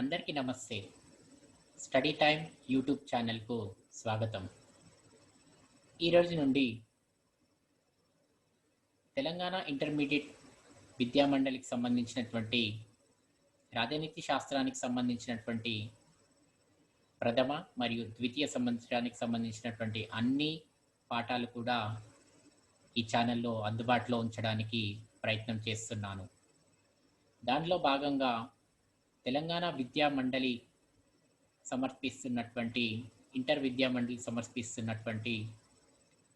అందరికీ నమస్తే. Study time YouTube ఛానల్‌కు స్వాగతం. ఈ రోజు నుండి తెలంగాణ ఇంటర్మీడియేట్ విద్యా మండలికి సంబంధించినటువంటి రాజనీతి శాస్త్రానికి సంబంధించినటువంటి ప్రథమ మరియు ద్వితీయ సంవత్సరానికి సంబంధించినటువంటి అన్ని పాఠాలు కూడా ఈ ఛానల్‌లో అందుబాటులో ఉంచడానికి ప్రయత్నం చేస్తున్నాను. దానిలో భాగంగా తెలంగాణ విద్యా మండలి సమర్పిస్తున్నటువంటి ఇంటర్ విద్యా మండలి సమర్పిస్తున్నటువంటి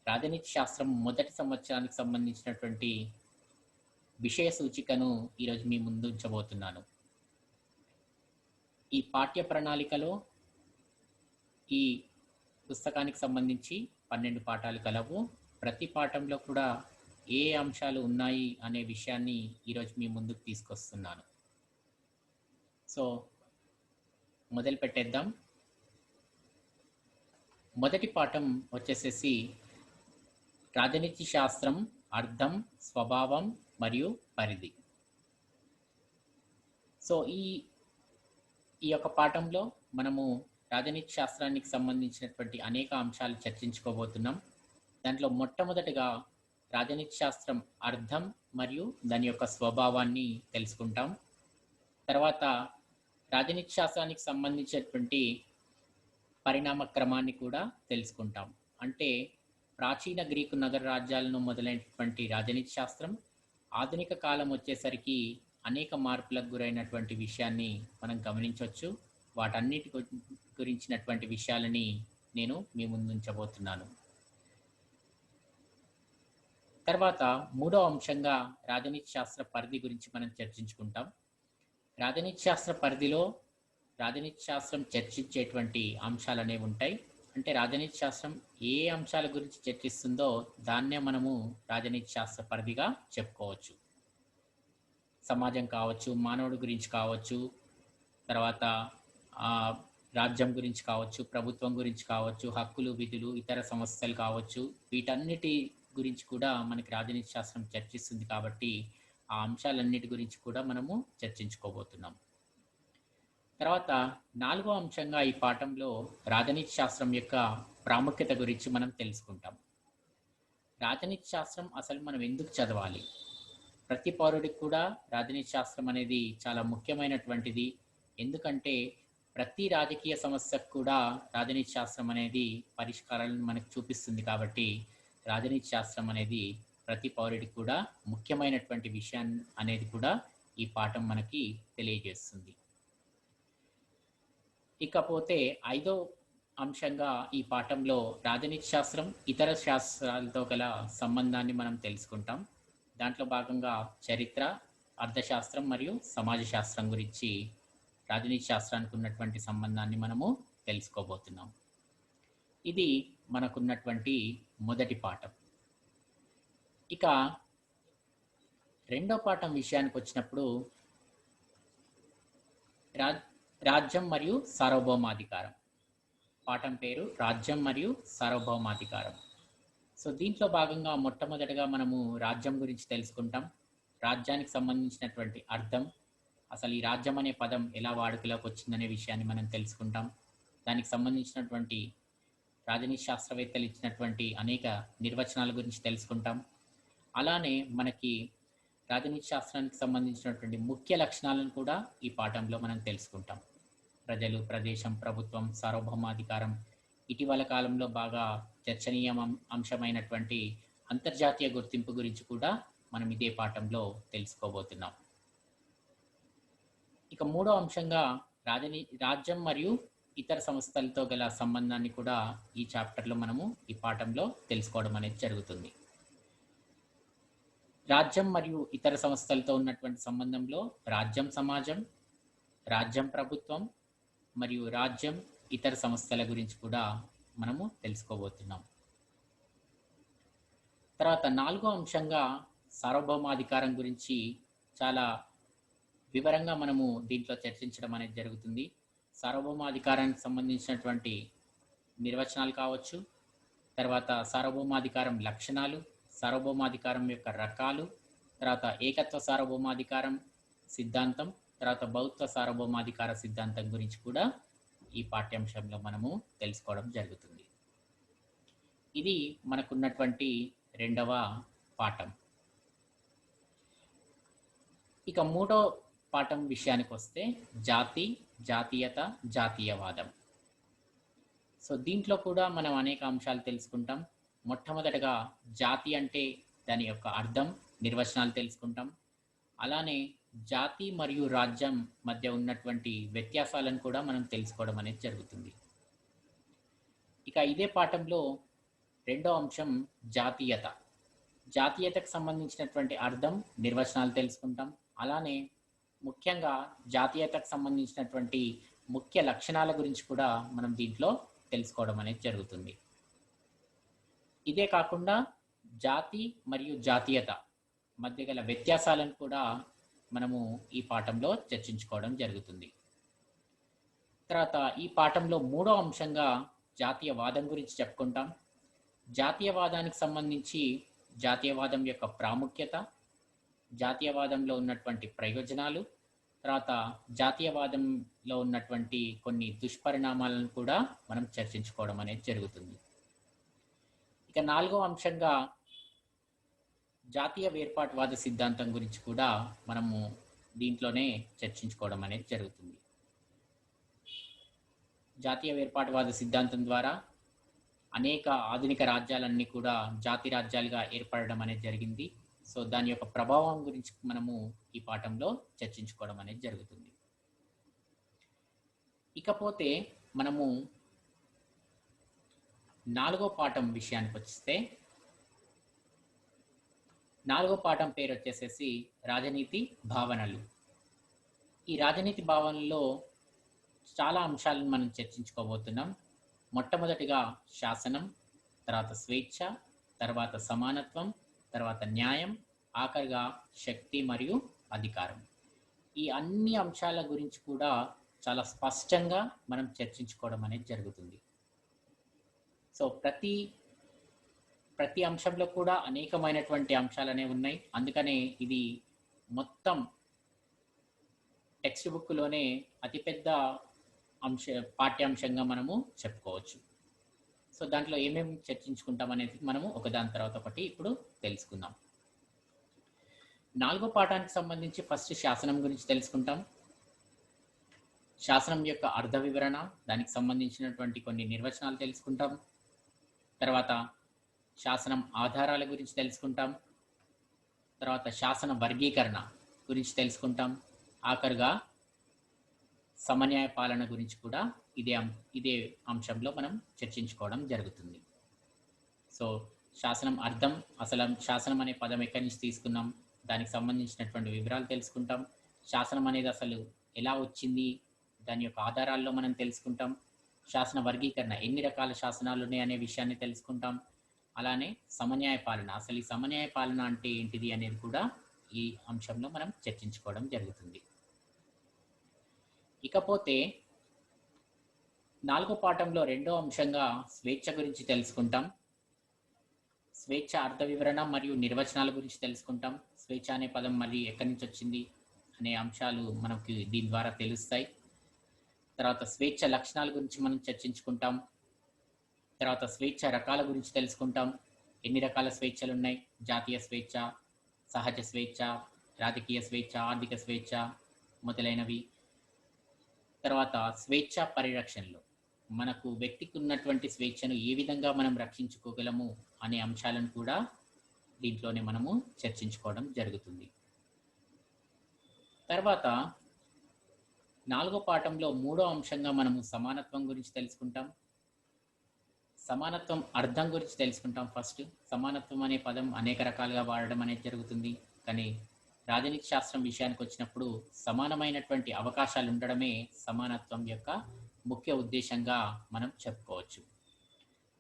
రాజనీతి శాస్త్రం మొదటి సంవత్సరానికి సంబంధించినటువంటి విషయ సూచికను ఈరోజు మీ ముందు ఉంచబోతున్నాను. ఈ పాఠ్య ప్రణాళికలో ఈ పుస్తకానికి సంబంధించి 12 పాఠాలు కలవు. ప్రతి పాఠంలో కూడా ఏ అంశాలు ఉన్నాయి అనే విషయాన్ని ఈరోజు మీ ముందుకు తీసుకొస్తున్నాను. సో మొదలు పెట్టేద్దాం. మొదటి పాఠం వచ్చేసేసి రాజనీతి శాస్త్రం అర్థం, స్వభావం మరియు పరిధి. సో ఈ యొక్క పాఠంలో మనము రాజనీతి శాస్త్రానికి సంబంధించినటువంటి అనేక అంశాలు చర్చించుకోబోతున్నాం. దాంట్లో మొట్టమొదటిగా రాజనీతి శాస్త్రం అర్థం మరియు దాని యొక్క స్వభావాన్ని తెలుసుకుంటాం. తర్వాత రాజనీతి శాస్త్రానికి సంబంధించినటువంటి పరిణామ క్రమాన్ని కూడా తెలుసుకుంటాం. అంటే ప్రాచీన గ్రీకు నగర రాజ్యాలను మొదలైనటువంటి రాజనీతి శాస్త్రం ఆధునిక కాలం వచ్చేసరికి అనేక మార్పులకు గురైనటువంటి విషయాన్ని మనం గమనించవచ్చు. వాటన్నిటి గురించినటువంటి విషయాలని నేను మీ ముందు ఉంచబోతున్నాను. తర్వాత మూడో అంశంగా రాజనీతి శాస్త్ర పరిధి గురించి మనం చర్చించుకుంటాం. రాజనీతి శాస్త్ర పరిధిలో రాజనీతి శాస్త్రం చర్చించేటువంటి అంశాలు అనేవి ఉంటాయి. అంటే రాజనీతి శాస్త్రం ఏ అంశాల గురించి చర్చిస్తుందో దాన్నే మనము రాజనీతి శాస్త్ర పరిధిగా చెప్పుకోవచ్చు. సమాజం కావచ్చు, మానవుడి గురించి కావచ్చు, తర్వాత రాజ్యం గురించి కావచ్చు, ప్రభుత్వం గురించి కావచ్చు, హక్కులు, విధులు, ఇతర సమస్యలు కావచ్చు, వీటన్నిటి గురించి కూడా మనకి రాజనీతి శాస్త్రం చర్చిస్తుంది. కాబట్టి ఆ అంశాలన్నిటి గురించి కూడా మనము చర్చించుకోబోతున్నాం. తర్వాత నాలుగో అంశంగా ఈ పాఠంలో రాజనీతి శాస్త్రం యొక్క ప్రాముఖ్యత గురించి మనం తెలుసుకుంటాం. రాజనీతి శాస్త్రం అసలు మనం ఎందుకు చదవాలి? ప్రతి పౌరుడికి కూడా రాజనీతి శాస్త్రం అనేది చాలా ముఖ్యమైనటువంటిది. ఎందుకంటే ప్రతి రాజకీయ సమస్యకు కూడా రాజనీతి శాస్త్రం అనేది పరిష్కారాలను మనకు చూపిస్తుంది. కాబట్టి రాజనీతి శాస్త్రం అనేది ప్రతి పౌరుడికి కూడా ముఖ్యమైనటువంటి విషయం అనేది కూడా ఈ పాఠం మనకి తెలియజేస్తుంది. ఇకపోతే ఐదో అంశంగా ఈ పాఠంలో రాజనీతి శాస్త్రం ఇతర శాస్త్రాలతో గల సంబంధాన్ని మనం తెలుసుకుంటాం. దాంట్లో భాగంగా చరిత్ర, అర్థశాస్త్రం మరియు సమాజ శాస్త్రం గురించి రాజనీతి శాస్త్రానికి ఉన్నటువంటి సంబంధాన్ని మనము తెలుసుకోబోతున్నాం. ఇది మనకున్నటువంటి మొదటి పాఠం. ఇక రెండో పాఠం విషయానికి వచ్చినప్పుడు రాజ్యం మరియు సార్వభౌమాధికారం. పాఠం పేరు రాజ్యం మరియు సార్వభౌమాధికారం. సో దీంట్లో భాగంగా మొట్టమొదటిగా మనము రాజ్యం గురించి తెలుసుకుంటాం. రాజ్యానికి సంబంధించినటువంటి అర్థం, అసలు ఈ రాజ్యం అనే పదం ఎలా వాడుకలోకి వచ్చిందనే విషయాన్ని మనం తెలుసుకుంటాం. దానికి సంబంధించినటువంటి రాజనీతి శాస్త్రవేత్తలు ఇచ్చినటువంటి అనేక నిర్వచనాల గురించి తెలుసుకుంటాం. అలానే మనకి రాజనీతి శాస్త్రానికి సంబంధించినటువంటి ముఖ్య లక్షణాలను కూడా ఈ పాఠంలో మనం తెలుసుకుంటాం. ప్రజలు, ప్రదేశం, ప్రభుత్వం, సార్వభౌమాధికారం, ఇటీవల కాలంలో బాగా చర్చనీయ అంశమైనటువంటి అంతర్జాతీయ గుర్తింపు గురించి కూడా మనం ఇదే పాఠంలో తెలుసుకోబోతున్నాం. ఇక మూడో అంశంగా రాజ్యం మరియు ఇతర సంస్థలతో గల సంబంధాన్ని కూడా ఈ చాప్టర్లో మనము ఈ పాఠంలో తెలుసుకోవడం అనేది జరుగుతుంది. రాజ్యం మరియు ఇతర సంస్థలతో ఉన్నటువంటి సంబంధంలో రాజ్యం సమాజం, రాజ్యం ప్రభుత్వం మరియు రాజ్యం ఇతర సంస్థల గురించి కూడా మనము తెలుసుకోబోతున్నాం. తర్వాత నాలుగో అంశంగా సార్వభౌమాధికారం గురించి చాలా వివరంగా మనము దీంట్లో చర్చించడం అనేది జరుగుతుంది. సార్వభౌమాధికారానికి సంబంధించినటువంటి నిర్వచనాలు కావచ్చు, తర్వాత సార్వభౌమాధికారం లక్షణాలు, సార్వభౌమాధికారం యొక్క రకాలు, తర్వాత ఏకత్వ సార్వభౌమాధికారం సిద్ధాంతం, తర్వాత బౌద్ధ సార్వభౌమాధికార సిద్ధాంతం గురించి కూడా ఈ పాఠ్యాంశంలో మనము తెలుసుకోవడం జరుగుతుంది. ఇది మనకున్నటువంటి రెండవ పాఠం. ఇక మూడో పాఠం విషయానికి వస్తే జాతి, జాతీయత, జాతీయవాదం. సో దీంట్లో కూడా మనం అనేక అంశాలు తెలుసుకుంటాం. మొట్టమొదటగా జాతి అంటే దాని యొక్క అర్థం, నిర్వచనాలు తెలుసుకుంటాం. అలానే జాతి మరియు రాజ్యం మధ్య ఉన్నటువంటి వ్యత్యాసాలను కూడా మనం తెలుసుకోవడం అనేది జరుగుతుంది. ఇక ఇదే పాఠంలో రెండో అంశం జాతీయత. జాతీయతకు సంబంధించినటువంటి అర్థం, నిర్వచనాలు తెలుసుకుంటాం. అలానే ముఖ్యంగా జాతీయతకు సంబంధించినటువంటి ముఖ్య లక్షణాల గురించి కూడా మనం దీంట్లో తెలుసుకోవడం అనేది జరుగుతుంది. ఇదే కాకుండా జాతి మరియు జాతీయత మధ్య గల వ్యత్యాసాలను కూడా మనము ఈ పాఠంలో చర్చించుకోవడం జరుగుతుంది. తర్వాత ఈ పాఠంలో మూడో అంశంగా జాతీయవాదం గురించి చెప్పుకుంటాం. జాతీయవాదానికి సంబంధించి జాతీయవాదం యొక్క ప్రాముఖ్యత, జాతీయవాదంలో ఉన్నటువంటి ప్రయోజనాలు, తర్వాత జాతీయవాదంలో ఉన్నటువంటి కొన్ని దుష్పరిణామాలను కూడా మనం చర్చించుకోవడం అనేది జరుగుతుంది. ఇక నాలుగో అంశంగా జాతీయ వేర్పాటువాద సిద్ధాంతం గురించి కూడా మనము దీంట్లోనే చర్చించుకోవడం అనేది జరుగుతుంది. జాతీయ వేర్పాటువాద సిద్ధాంతం ద్వారా అనేక ఆధునిక రాజ్యాలన్నీ కూడా జాతి రాజ్యాలుగా ఏర్పడడం అనేది జరిగింది. సో దాని యొక్క ప్రభావం గురించి మనము ఈ పాఠంలో చర్చించుకోవడం అనేది జరుగుతుంది. ఇకపోతే మనము నాలుగో పాఠం విషయానికి వస్తే, నాలుగో పాఠం పేరు వచ్చేసేసి రాజనీతి భావనలు. ఈ రాజనీతి భావనలో చాలా అంశాలను మనం చర్చించుకోబోతున్నాం. మొట్టమొదటిగా శాసనం, తర్వాత స్వేచ్ఛ, తర్వాత సమానత్వం, తర్వాత న్యాయం, ఆఖరిగా శక్తి మరియు అధికారం. ఈ అన్ని అంశాల గురించి కూడా చాలా స్పష్టంగా మనం చర్చించుకోవడం అనేది జరుగుతుంది. సో ప్రతి అంశంలో కూడా అనేకమైనటువంటి అంశాలు అనేవి ఉన్నాయి. అందుకనే ఇది మొత్తం టెక్స్ట్ బుక్లోనే అతిపెద్ద పాఠ్యాంశంగా మనము చెప్పుకోవచ్చు. సో దాంట్లో ఏమేమి చర్చించుకుంటాం అనేది మనము ఒకదాని తర్వాత ఒకటి ఇప్పుడు తెలుసుకుందాం. నాలుగో పాఠానికి సంబంధించి ఫస్ట్ శాసనం గురించి తెలుసుకుంటాం. శాసనం యొక్క అర్థ వివరణ, దానికి సంబంధించినటువంటి కొన్ని నిర్వచనాలు తెలుసుకుంటాం. తర్వాత శాసనం ఆధారాల గురించి తెలుసుకుంటాం. తర్వాత శాసన వర్గీకరణ గురించి తెలుసుకుంటాం. ఆఖరుగా సమన్యాయ పాలన గురించి కూడా ఇదే అంశంలో మనం చర్చించుకోవడం జరుగుతుంది. సో శాసనం అర్థం, అసలు శాసనం అనే పదం ఎక్కడి నుంచి తీసుకున్నాం, దానికి సంబంధించినటువంటి వివరాలు తెలుసుకుంటాం. శాసనం అనేది అసలు ఎలా వచ్చింది, దాని యొక్క ఆధారాల్లో మనం తెలుసుకుంటాం. శాసన వర్గీకరణ, ఎన్ని రకాల శాసనాలు ఉన్నాయి అనే విషయాన్ని తెలుసుకుంటాం. అలానే సమన్యాయ పాలన, అసలు ఈ సమన్యాయ పాలన అంటే ఏంటిది అనేది కూడా ఈ అంశంలో మనం చర్చించుకోవడం జరుగుతుంది. ఇకపోతే నాలుగో పాఠంలో రెండో అంశంగా స్వేచ్ఛ గురించి తెలుసుకుంటాం. స్వేచ్ఛ అర్థ వివరణ మరియు నిర్వచనాల గురించి తెలుసుకుంటాం. స్వేచ్ఛ అనే పదం మరి ఎక్కడి నుంచి వచ్చింది అనే అంశాలు మనకి దీని ద్వారా తెలుస్తాయి. తర్వాత స్వేచ్ఛ లక్షణాల గురించి మనం చర్చించుకుంటాం. తర్వాత స్వేచ్ఛ రకాల గురించి తెలుసుకుంటాం. ఎన్ని రకాల స్వేచ్ఛలు ఉన్నాయి, జాతీయ స్వేచ్ఛ, సహజ స్వేచ్ఛ, రాజకీయ స్వేచ్ఛ, ఆర్థిక స్వేచ్ఛ మొదలైనవి. తర్వాత స్వేచ్ఛ పరిరక్షణలో మనకు వ్యక్తికి ఉన్నటువంటి స్వేచ్ఛను ఏ విధంగా మనం రక్షించుకోగలము అనే అంశాలను కూడా దీంట్లోనే మనము చర్చించుకోవడం జరుగుతుంది. తర్వాత నాలుగో పాఠంలో మూడో అంశంగా మనము సమానత్వం గురించి తెలుసుకుంటాం. సమానత్వం అర్థం గురించి తెలుసుకుంటాం. ఫస్ట్ సమానత్వం అనే పదం అనేక రకాలుగా వాడడం అనేది జరుగుతుంది. కానీ రాజనీతి శాస్త్రం విషయానికి వచ్చినప్పుడు సమానమైనటువంటి అవకాశాలు ఉండడమే సమానత్వం యొక్క ముఖ్య ఉద్దేశంగా మనం చెప్పుకోవచ్చు.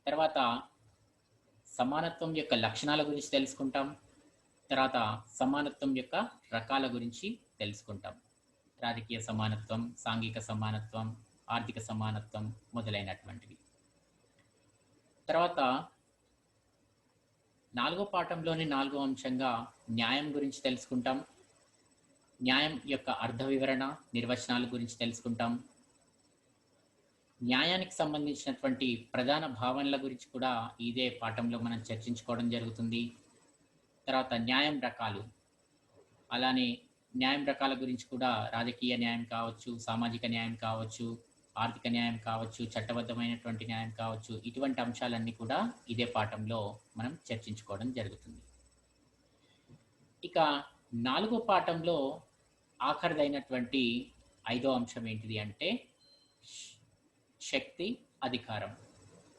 తర్వాత సమానత్వం యొక్క లక్షణాల గురించి తెలుసుకుంటాం. తర్వాత సమానత్వం యొక్క రకాల గురించి తెలుసుకుంటాం. రాజకీయ సమానత్వం, సాంఘిక సమానత్వం, ఆర్థిక సమానత్వం మొదలైనటువంటివి. తర్వాత నాలుగో పాఠంలోని నాలుగో అంశంగా న్యాయం గురించి తెలుసుకుంటాం. న్యాయం యొక్క అర్థ వివరణ, నిర్వచనాల గురించి తెలుసుకుంటాం. న్యాయానికి సంబంధించినటువంటి ప్రధాన భావనల గురించి కూడా ఇదే పాఠంలో మనం చర్చించుకోవడం జరుగుతుంది. తర్వాత న్యాయం రకాలు, అలానే న్యాయం రకాల గురించి కూడా రాజకీయ న్యాయం కావచ్చు, సామాజిక న్యాయం కావచ్చు, ఆర్థిక న్యాయం కావచ్చు, చట్టబద్ధమైనటువంటి న్యాయం కావచ్చు, ఇటువంటి అంశాలన్నీ కూడా ఇదే పాఠంలో మనం చర్చించుకోవడం జరుగుతుంది. ఇక 4వ పాఠంలో ఆఖరిదైనటువంటి 5వ అంశం ఏంటిది అంటే శక్తి, అధికారం.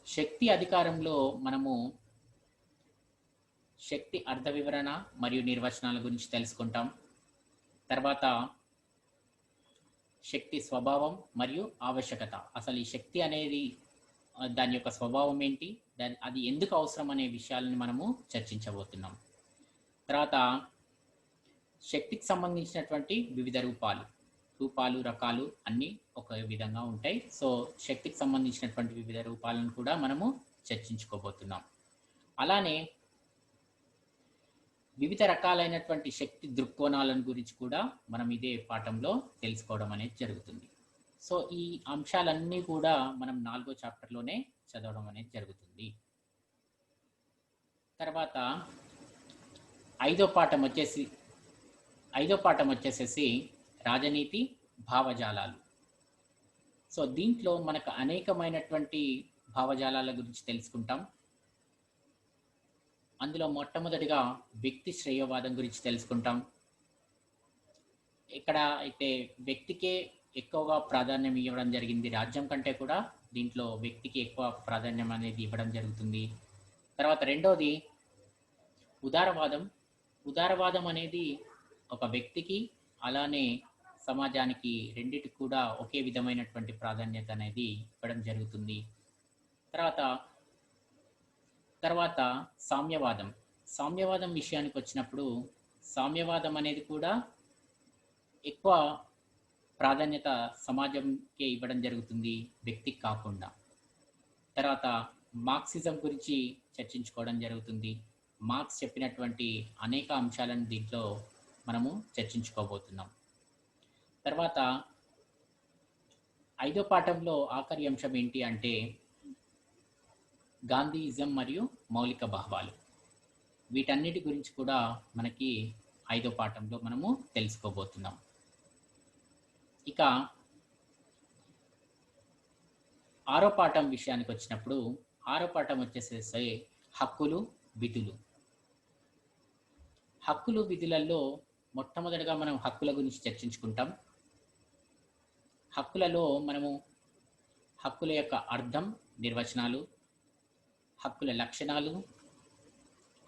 శక్తి అధికారంలో మనము శక్తి అర్థ వివరణ మరియు నిర్వచనాల గురించి తెలుసుకుంటాం. తర్వాత శక్తి స్వభావం మరియు ఆవశ్యకత, అసలు ఈ శక్తి అనేది దాని యొక్క స్వభావం ఏంటి, అది ఎందుకు అవసరం అనే విషయాలను మనము చర్చించబోతున్నాం. తర్వాత శక్తికి సంబంధించినటువంటి వివిధ రూపాలు, రకాలు అన్నీ ఒక విధంగా ఉంటాయి. సో శక్తికి సంబంధించినటువంటి వివిధ రూపాలను కూడా మనము చర్చించుకోబోతున్నాం. అలానే వివిధ రకాలైనటువంటి శక్తి దృక్కోణాలను గురించి కూడా మనం ఇదే పాఠంలో తెలుసుకోవడం అనేది జరుగుతుంది. సో ఈ అంశాలన్నీ కూడా మనం 4వ చాప్టర్లోనే చదవడం అనేది జరుగుతుంది. తర్వాత 5వ పాఠం వచ్చేసేసి రాజనీతి, భావజాలాలు. సో దీంట్లో మనకు అనేకమైనటువంటి భావజాలాల గురించి తెలుసుకుంటాం. అందులో మొట్టమొదటిగా వ్యక్తి శ్రేయోవాదం గురించి తెలుసుకుంటాం. ఇక్కడ అయితే వ్యక్తికే ఎక్కువగా ప్రాధాన్యం ఇవ్వడం జరిగింది, రాజ్యం కంటే కూడా దీంట్లో వ్యక్తికి ఎక్కువ ప్రాధాన్యం అనేది ఇవ్వడం జరుగుతుంది. తర్వాత రెండోది ఉదారవాదం. ఉదారవాదం అనేది ఒక వ్యక్తికి అలానే సమాజానికి రెండిటికి కూడా ఒకే విధమైనటువంటి ప్రాధాన్యత అనేది ఇవ్వడం జరుగుతుంది. తర్వాత సామ్యవాదం. సామ్యవాదం విషయానికి వచ్చినప్పుడు సామ్యవాదం అనేది కూడా ఎక్కువ ప్రాధాన్యత సమాజంకే ఇవ్వడం జరుగుతుంది, వ్యక్తికి కాకుండా. తర్వాత మార్క్సిజం గురించి చర్చించుకోవడం జరుగుతుంది. మార్క్స్ చెప్పినటువంటి అనేక అంశాలను దీంట్లో మనము చర్చించుకోబోతున్నాం. తర్వాత 5వ పాఠంలో ఆఖరి అంశం ఏంటి అంటే గాంధీయిజం మరియు మౌలిక భావాలు. వీటన్నిటి గురించి కూడా మనకి 5వ పాఠంలో మనము తెలుసుకోబోతున్నాం. ఇక 6వ పాఠం విషయానికి వచ్చినప్పుడు 6వ పాఠం వచ్చేసేసి హక్కులు, విధులు. హక్కులు, విధులలో మొట్టమొదటిగా మనం హక్కుల గురించి చర్చించుకుంటాం. హక్కులలో మనము హక్కుల యొక్క అర్థం, నిర్వచనాలు, హక్కుల లక్షణాలు,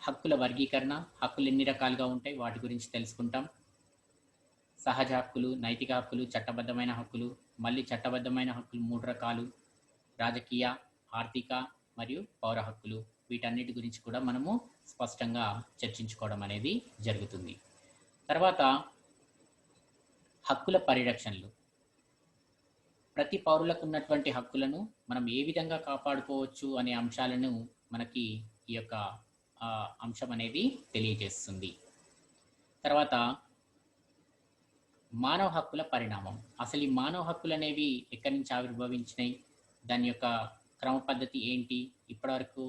హక్కుల వర్గీకరణ, హక్కులు ఎన్ని రకాలుగా ఉంటాయి వాటి గురించి తెలుసుకుంటాం. సహజ హక్కులు, నైతిక హక్కులు, చట్టబద్ధమైన హక్కులు, మళ్ళీ చట్టబద్ధమైన హక్కులు 3 రకాలు, రాజకీయ, ఆర్థిక మరియు పౌర హక్కులు. వీటన్నిటి గురించి కూడా మనము స్పష్టంగా చర్చించుకోవడం అనేది జరుగుతుంది. తర్వాత హక్కుల పరిరక్షణలు. ప్రతి పౌరులకు ఉన్నటువంటి హక్కులను మనం ఏ విధంగా కాపాడుకోవచ్చు అనే అంశాలను మనకి ఈ యొక్క అంశం అనేది తెలియజేస్తుంది. తర్వాత మానవ హక్కుల పరిణామం. అసలు ఈ మానవ హక్కులు అనేవి ఎక్కడి నుంచి ఆవిర్భవించినాయి, దాని యొక్క క్రమ పద్ధతి ఏంటి, ఇప్పటివరకు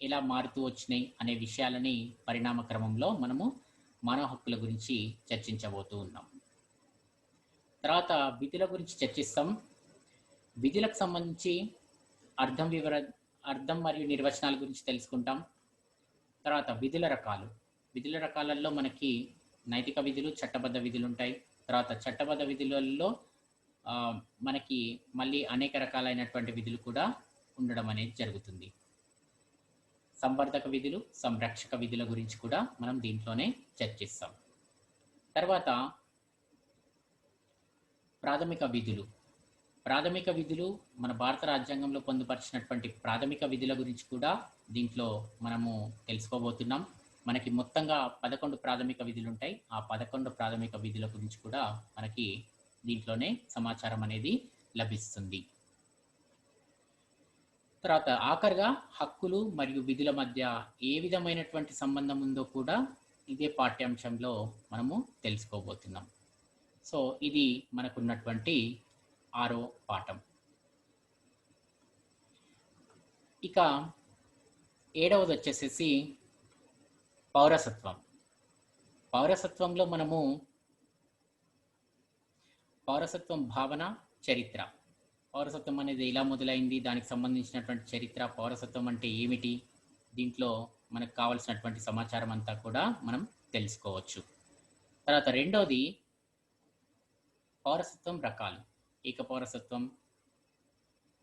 ఎలా మారుతూ వచ్చినాయి అనే విషయాలని పరిణామ క్రమంలో మనము మానవ హక్కుల గురించి చర్చించబోతూ ఉన్నాం. తర్వాత విధుల గురించి చర్చిస్తాం. విధులకు సంబంధించి అర్థం మరియు నిర్వచనాల గురించి తెలుసుకుంటాం. తర్వాత విధుల రకాలు. విధుల రకాలలో మనకి నైతిక విధులు, చట్టబద్ధ విధులు ఉంటాయి. తర్వాత చట్టబద్ధ విధులలో మనకి మళ్ళీ అనేక రకాలైనటువంటి విధులు కూడా ఉండడం అనేది జరుగుతుంది. సంవర్ధక విధులు, సంరక్షక విధుల గురించి కూడా మనం దీంట్లోనే చర్చిస్తాం. తర్వాత ప్రాథమిక విధులు. ప్రాథమిక విధులు మన భారత రాజ్యాంగంలో పొందుపరిచినటువంటి ప్రాథమిక విధుల గురించి కూడా దీంట్లో మనము తెలుసుకోబోతున్నాం. మనకి మొత్తంగా 11 ప్రాథమిక విధులు ఉంటాయి. ఆ 11 ప్రాథమిక విధుల గురించి కూడా మనకి దీంట్లోనే సమాచారం అనేది లభిస్తుంది. తర్వాత ఆఖరిగా హక్కులు మరియు విధుల మధ్య ఏ విధమైనటువంటి సంబంధం ఉందో కూడా ఇదే పాఠ్యాంశంలో మనము తెలుసుకోబోతున్నాం. సో ఇది మనకున్నటువంటి 6వ పాఠం. ఇక 7వది వచ్చేసేసి పౌరసత్వం. పౌరసత్వంలో మనము పౌరసత్వం భావన, చరిత్ర. పౌరసత్వం అనేది ఎలా మొదలైంది, దానికి సంబంధించినటువంటి చరిత్ర, పౌరసత్వం అంటే ఏమిటి, దీంట్లో మనకు కావాల్సినటువంటి సమాచారం అంతా కూడా మనం తెలుసుకోవచ్చు. తర్వాత రెండవది పౌరసత్వం రకాలు. ఏక పౌరసత్వం,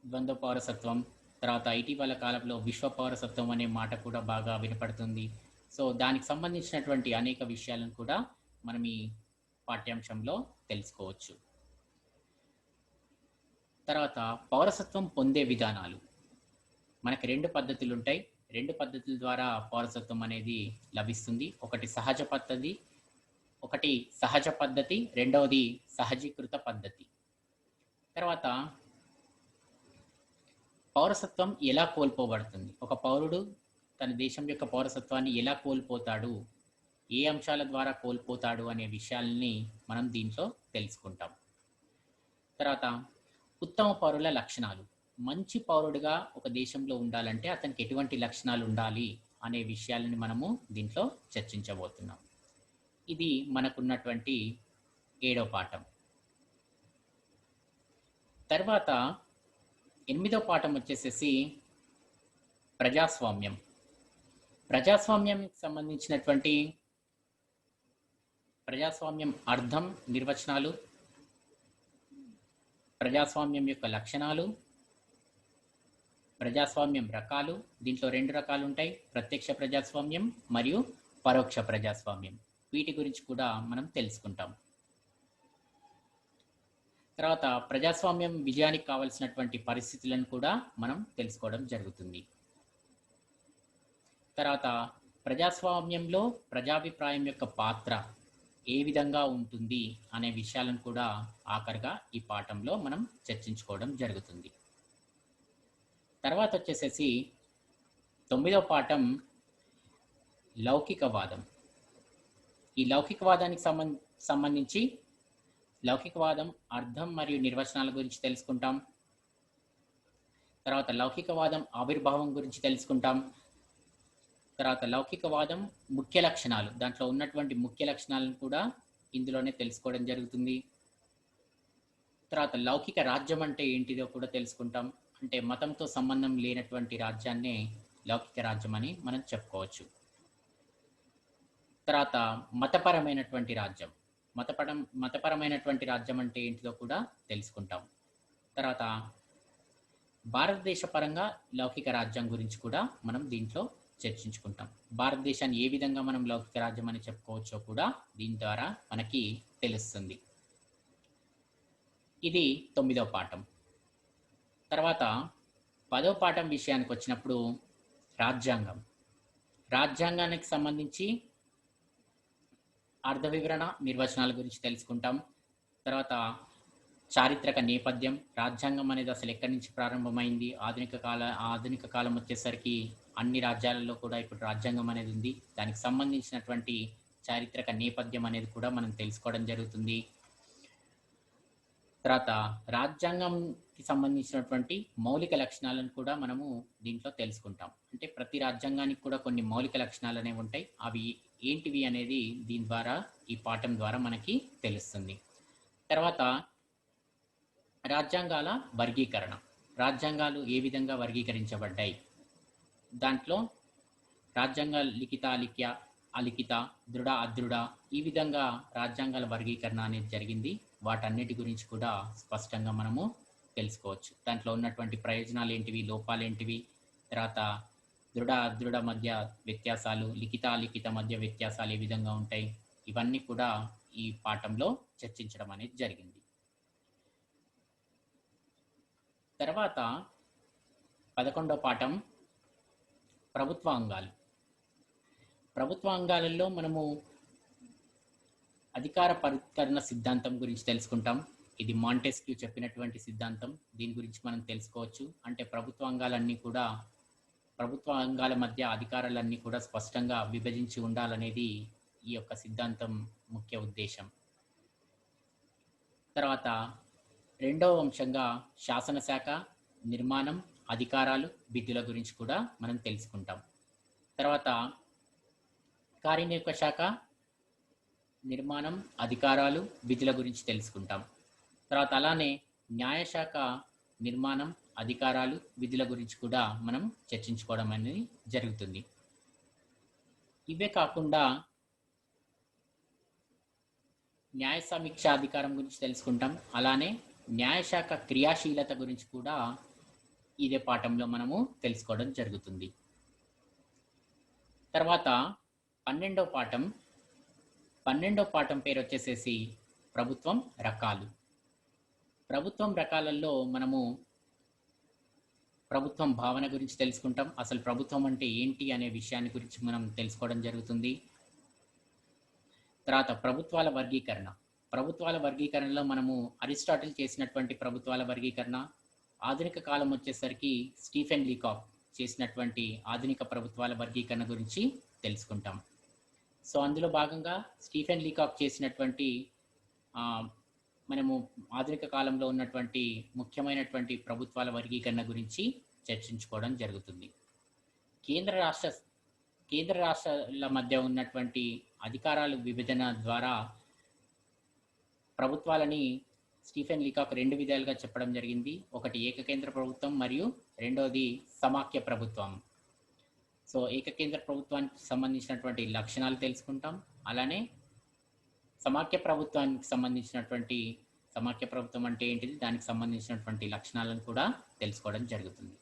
ద్వంద్వ పౌరసత్వం, తర్వాత ఇటీవల కాలంలో విశ్వ పౌరసత్వం అనే మాట కూడా బాగా వినపడుతుంది. సో దానికి సంబంధించినటువంటి అనేక విషయాలను కూడా మనం ఈ పాఠ్యాంశంలో తెలుసుకోవచ్చు. తర్వాత పౌరసత్వం పొందే విధానాలు. మనకి 2 పద్ధతులు ఉంటాయి. 2 పద్ధతుల ద్వారా పౌరసత్వం అనేది లభిస్తుంది. ఒకటి సహజ పద్ధతి, రెండవది సహజీకృత పద్ధతి. తర్వాత పౌరసత్వం ఎలా కోల్పోబడుతుంది, ఒక పౌరుడు తన దేశం యొక్క పౌరసత్వాన్ని ఎలా కోల్పోతాడు, ఏ అంశాల ద్వారా కోల్పోతాడు అనే విషయాల్ని మనం దీంట్లో తెలుసుకుంటాం. తర్వాత ఉత్తమ పౌరుల లక్షణాలు. మంచి పౌరుడిగా ఒక దేశంలో ఉండాలంటే అతనికి ఎటువంటి లక్షణాలు ఉండాలి అనే విషయాలని మనము దీంట్లో చర్చించబోతున్నాం. ఇది మనకున్నటువంటి 7వ పాఠం. తర్వాత 8వ పాఠం వచ్చేసేసి ప్రజాస్వామ్యం. ప్రజాస్వామ్యానికి సంబంధించినటువంటి ప్రజాస్వామ్యం అర్థం, నిర్వచనాలు, ప్రజాస్వామ్యం యొక్క లక్షణాలు, ప్రజాస్వామ్యం రకాలు. దీంట్లో 2 రకాలు ఉంటాయి, ప్రత్యక్ష ప్రజాస్వామ్యం మరియు పరోక్ష ప్రజాస్వామ్యం. వీటి గురించి కూడా మనం తెలుసుకుంటాం. తర్వాత ప్రజాస్వామ్యం విజయానికి కావలసినటువంటి పరిస్థితులను కూడా మనం తెలుసుకోవడం జరుగుతుంది. తర్వాత ప్రజాస్వామ్యంలో ప్రజాభిప్రాయం యొక్క పాత్ర ఏ విధంగా ఉంటుంది అనే విషయాలను కూడా ఆఖరిగా ఈ పాఠంలో మనం చర్చించుకోవడం జరుగుతుంది. తర్వాత వచ్చేసేసి 9వ పాఠం లౌకికవాదం. ఈ లౌకికవాదానికి సంబంధించి లౌకికవాదం అర్థం మరియు నిర్వచనాల గురించి తెలుసుకుంటాం. తర్వాత లౌకికవాదం ఆవిర్భావం గురించి తెలుసుకుంటాం. తర్వాత లౌకికవాదం ముఖ్య లక్షణాలు, దాంట్లో ఉన్నటువంటి ముఖ్య లక్షణాలను కూడా ఇందులోనే తెలుసుకోవడం జరుగుతుంది. తర్వాత లౌకిక రాజ్యం అంటే ఏంటిదో కూడా తెలుసుకుంటాం. అంటే మతంతో సంబంధం లేనటువంటి రాజ్యాన్నే లౌకిక రాజ్యం అని మనం చెప్పుకోవచ్చు. తర్వాత మతపరమైనటువంటి రాజ్యం. మతపరమైనటువంటి రాజ్యం అంటే ఏంటిదో కూడా తెలుసుకుంటాం. తర్వాత భారతదేశ పరంగా లౌకిక రాజ్యం గురించి కూడా మనం దీంట్లో చర్చించుకుంటాం. భారతదేశాన్ని ఏ విధంగా మనం లౌకిక రాజ్యం అని చెప్పుకోవచ్చో కూడా దీని ద్వారా మనకి తెలుస్తుంది. ఇది 9వ పాఠం. తర్వాత 10వ పాఠం విషయానికి వచ్చినప్పుడు రాజ్యాంగం. రాజ్యాంగానికి సంబంధించి అర్థ వివరణ, నిర్వచనాల గురించి తెలుసుకుంటాం. తర్వాత చారిత్రక నేపథ్యం, రాజ్యాంగం అనేది అసలు ఎక్కడి నుంచి ప్రారంభమైంది, ఆధునిక కాలం వచ్చేసరికి అన్ని రాజ్యాలలో కూడా ఇప్పుడు రాజ్యాంగం అనేది ఉంది. దానికి సంబంధించినటువంటి చారిత్రక నేపథ్యం అనేది కూడా మనం తెలుసుకోవడం జరుగుతుంది. తర్వాత రాజ్యాంగంకి సంబంధించినటువంటి మౌలిక లక్షణాలను కూడా మనము దీంట్లో తెలుసుకుంటాం. అంటే ప్రతి రాజ్యాంగానికి కూడా కొన్ని మౌలిక లక్షణాలు అనేవి ఉంటాయి. అవి ఏంటివి అనేది దీని ద్వారా, ఈ పాఠం ద్వారా మనకి తెలుస్తుంది. తర్వాత రాజ్యాంగాల వర్గీకరణ. రాజ్యాంగాలు ఏ విధంగా వర్గీకరించబడ్డాయి, దాంట్లో రాజ్యాంగ లిఖిత, అలిఖిత, దృఢ, అదృఢ, ఈ విధంగా రాజ్యాంగాల వర్గీకరణ అనేది జరిగింది. వాటన్నిటి గురించి కూడా స్పష్టంగా మనము తెలుసుకోవచ్చు. దాంట్లో ఉన్నటువంటి ప్రయోజనాలు ఏంటివి, లోపాలు ఏంటివి, తర్వాత దృఢ అదృఢ మధ్య వ్యత్యాసాలు, లిఖిత అలిఖిత మధ్య వ్యత్యాసాలు ఏ విధంగా ఉంటాయి, ఇవన్నీ కూడా ఈ పాఠంలో చర్చించడం అనేది జరిగింది. తర్వాత 11వ పాఠం ప్రభుత్వ అంగాలు. ప్రభుత్వ అంగాలలో మనము అధికార పరిష్కరణ సిద్ధాంతం గురించి తెలుసుకుంటాం. ఇది మాంటెస్క్యూ చెప్పినటువంటి సిద్ధాంతం. దీని గురించి మనం తెలుసుకోవచ్చు. అంటే ప్రభుత్వ అంగాల మధ్య అధికారాలన్నీ కూడా స్పష్టంగా విభజించి ఉండాలనేది ఈ యొక్క సిద్ధాంతం ముఖ్య ఉద్దేశం. తర్వాత రెండవ అంశంగా శాసనశాఖ, నిర్మాణం, అధికారాలు, విధుల గురించి కూడా మనం తెలుసుకుంటాం. తర్వాత కార్యనిర్వాహక శాఖ, నిర్మాణం, అధికారాలు, విధుల గురించి తెలుసుకుంటాం. తర్వాత అలానే న్యాయశాఖ, నిర్మాణం, అధికారాలు, విధుల గురించి కూడా మనం చర్చించుకోవడం అనేది జరుగుతుంది. ఇవే కాకుండా న్యాయ సమీక్ష అధికారం గురించి తెలుసుకుంటాం. అలానే న్యాయశాఖ క్రియాశీలత గురించి కూడా ఇదే పాఠంలో మనము తెలుసుకోవడం జరుగుతుంది. తర్వాత 12వ పాఠం పేరు వచ్చేసేసి ప్రభుత్వం రకాలు. ప్రభుత్వం రకాలలో మనము ప్రభుత్వం భావన గురించి తెలుసుకుంటాం. అసలు ప్రభుత్వం అంటే ఏంటి అనే విషయాన్ని గురించి మనం తెలుసుకోవడం జరుగుతుంది. తర్వాత ప్రభుత్వాల వర్గీకరణలో మనము అరిస్టాటిల్ చేసినటువంటి ప్రభుత్వాల వర్గీకరణ, ఆధునిక కాలం వచ్చేసరికి స్టీఫెన్ లీకాక్ చేసినటువంటి ఆధునిక ప్రభుత్వాల వర్గీకరణ గురించి తెలుసుకుంటాం. సో అందులో భాగంగా స్టీఫెన్ లీకాక్ చేసినటువంటి మనము ఆధునిక కాలంలో ఉన్నటువంటి ముఖ్యమైనటువంటి ప్రభుత్వాల వర్గీకరణ గురించి చర్చించుకోవడం జరుగుతుంది. కేంద్ర రాష్ట్రాల మధ్య ఉన్నటువంటి అధికారాల విభజన ద్వారా ప్రభుత్వాలని స్టీఫెన్ లీకాక్ 2 విధాలుగా చెప్పడం జరిగింది. ఒకటి ఏకకేంద్ర ప్రభుత్వం మరియు రెండోది సమాఖ్య ప్రభుత్వం. సో ఏకకేంద్ర ప్రభుత్వానికి సంబంధించినటువంటి లక్షణాలు తెలుసుకుంటాం. అలానే సమాఖ్య ప్రభుత్వానికి సంబంధించినటువంటి సమాఖ్య ప్రభుత్వం అంటే ఏంటిది, దానికి సంబంధించినటువంటి లక్షణాలను కూడా తెలుసుకోవడం జరుగుతుంది.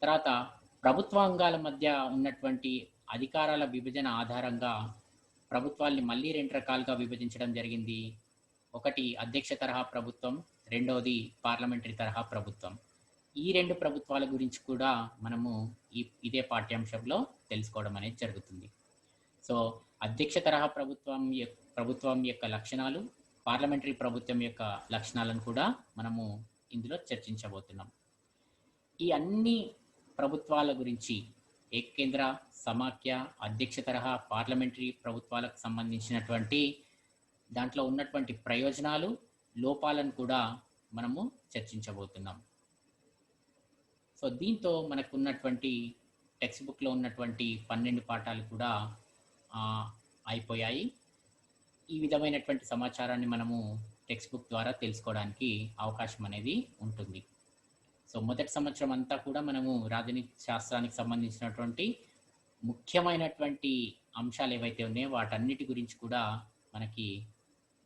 తర్వాత ప్రభుత్వాంగాల మధ్య ఉన్నటువంటి అధికారాల విభజన ఆధారంగా ప్రభుత్వాల్ని మళ్ళీ 2 రకాలుగా విభజించడం జరిగింది. ఒకటి అధ్యక్ష తరహా ప్రభుత్వం, రెండవది పార్లమెంటరీ తరహా ప్రభుత్వం. ఈ 2 ప్రభుత్వాల గురించి కూడా మనము ఇదే పాఠ్యాంశంలో తెలుసుకోవడం అనేది జరుగుతుంది. సో అధ్యక్ష తరహా ప్రభుత్వం యొక్క లక్షణాలు, పార్లమెంటరీ ప్రభుత్వం యొక్క లక్షణాలను కూడా మనము ఇందులో చర్చించబోతున్నాం. ఈ అన్ని ప్రభుత్వాల గురించి ఏకకేంద్ర, సమాఖ్య, అధ్యక్ష తరహా, పార్లమెంటరీ ప్రభుత్వాలకు సంబంధించినటువంటి దాంట్లో ఉన్నటువంటి ప్రయోజనాలు, లోపాలను కూడా మనము చర్చించబోతున్నాం. సో దీంతో మనకు ఉన్నటువంటి టెక్స్ట్ బుక్లో ఉన్నటువంటి 12 పాఠాలు కూడా అయిపోయాయి. ఈ విధమైనటువంటి సమాచారాన్ని మనము టెక్స్ట్ బుక్ ద్వారా తెలుసుకోవడానికి అవకాశం అనేది ఉంటుంది. సో మొదటి సంవత్సరం అంతా కూడా మనము రాజనీతి శాస్త్రానికి సంబంధించినటువంటి ముఖ్యమైనటువంటి అంశాలు ఏవైతే ఉన్నాయో వాటన్నిటి గురించి కూడా మనకి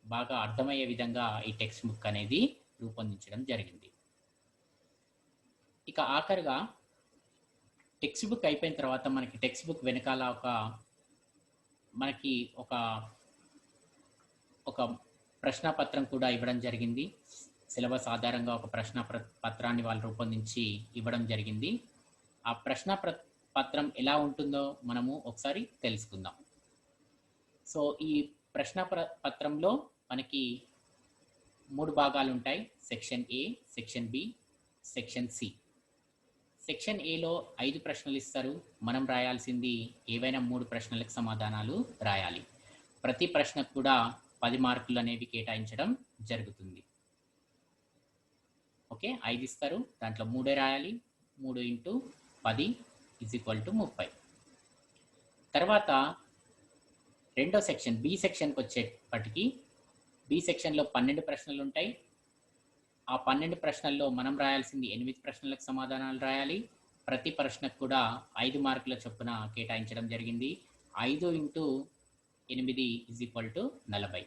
బాగా అర్థమయ్యే విధంగా ఈ టెక్స్ట్ బుక్ అనేది రూపొందించడం జరిగింది. ఇక ఆఖరిగా టెక్స్ట్ బుక్ అయిపోయిన తర్వాత మనకి టెక్స్ట్ బుక్ వెనకాల మనకి ఒక ప్రశ్నపత్రం కూడా ఇవ్వడం జరిగింది. సిలబస్ ఆధారంగా ఒక పత్రాన్ని వాళ్ళు రూపొందించి ఇవ్వడం జరిగింది. ఆ పత్రం ఎలా ఉంటుందో మనము ఒకసారి తెలుసుకుందాం. సో ఈ పత్రంలో మనకి 3 భాగాలు ఉంటాయి. Section A, section B, section C. Section ఏలో 5 ప్రశ్నలు ఇస్తారు. మనం రాయాల్సింది ఏవైనా 3 ప్రశ్నలకు సమాధానాలు రాయాలి. ప్రతి ప్రశ్నకు కూడా 10 మార్కులు అనేవి కేటాయించడం జరుగుతుంది. ఓకే, 5 ఇస్తారు, దాంట్లో 3 రాయాలి. 3 × 10 = 30. తర్వాత రెండో సెక్షన్ బి సెక్షన్కి వచ్చేప్పటికి బి సెక్షన్లో 12 ప్రశ్నలు ఉంటాయి. ఆ 12 ప్రశ్నల్లో మనం రాయాల్సింది 8 ప్రశ్నలకు సమాధానాలు రాయాలి. ప్రతి ప్రశ్నకు కూడా 5 మార్కుల చొప్పున కేటాయించడం జరిగింది. 5 × 8 = 40.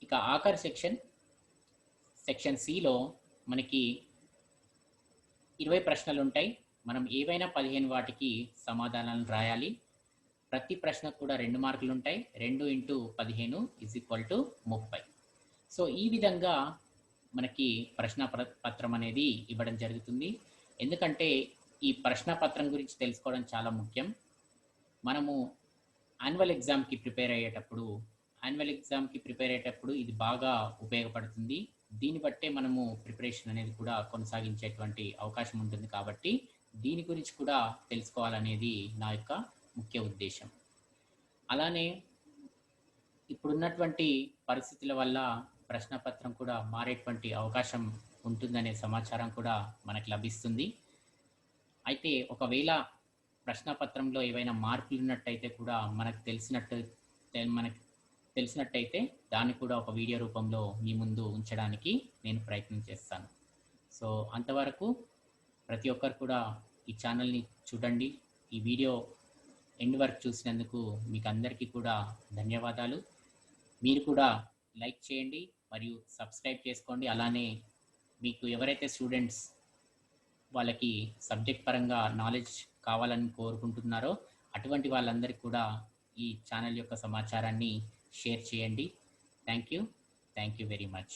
ఇక ఆఖరి సెక్షన్ సిలో మనకి 20 ప్రశ్నలు ఉంటాయి. మనం ఏవైనా 15 వాటికి సమాధానాలను రాయాలి. ప్రతి ప్రశ్నకు కూడా 2 మార్కులు ఉంటాయి. 2 × 15 = 30. సో ఈ విధంగా మనకి పత్రం అనేది ఇవ్వడం జరుగుతుంది. ఎందుకంటే ఈ పత్రం గురించి తెలుసుకోవడం చాలా ముఖ్యం. మనము యాన్యువల్ ఎగ్జామ్కి ప్రిపేర్ అయ్యేటప్పుడు ఇది బాగా ఉపయోగపడుతుంది. దీన్ని బట్టే మనము ప్రిపరేషన్ అనేది కూడా కొనసాగించేటువంటి అవకాశం ఉంటుంది. కాబట్టి దీని గురించి కూడా తెలుసుకోవాలనేది నా యొక్క ముఖ్య ఉద్దేశం. అలానే ఇప్పుడున్నటువంటి పరిస్థితుల వల్ల ప్రశ్నపత్రం కూడా మారేటువంటి అవకాశం ఉంటుందనే సమాచారం కూడా మనకు లభిస్తుంది. అయితే ఒకవేళ ప్రశ్నపత్రంలో ఏవైనా మార్పులు ఉన్నట్టయితే కూడా మనకు తెలిసినట్టయితే దాన్ని కూడా ఒక వీడియో రూపంలో మీ ముందు ఉంచడానికి నేను ప్రయత్నం చేస్తాను. సో అంతవరకు ప్రతి ఒక్కరు కూడా ఈ ఛానల్ని చూడండి. ఈ వీడియో ఎండ్ వరకు చూసినందుకు మీకు అందరికీ కూడా ధన్యవాదాలు. మీరు కూడా లైక్ చేయండి మరియు సబ్స్క్రైబ్ చేసుకోండి. అలానే మీకు ఎవరైతే స్టూడెంట్స్ వాళ్ళకి సబ్జెక్ట్ పరంగా నాలెడ్జ్ కావాలని కోరుకుంటున్నారో అటువంటి వాళ్ళందరికీ కూడా ఈ ఛానల్ యొక్క సమాచారాన్ని షేర్ చేయండి. Thank you very much.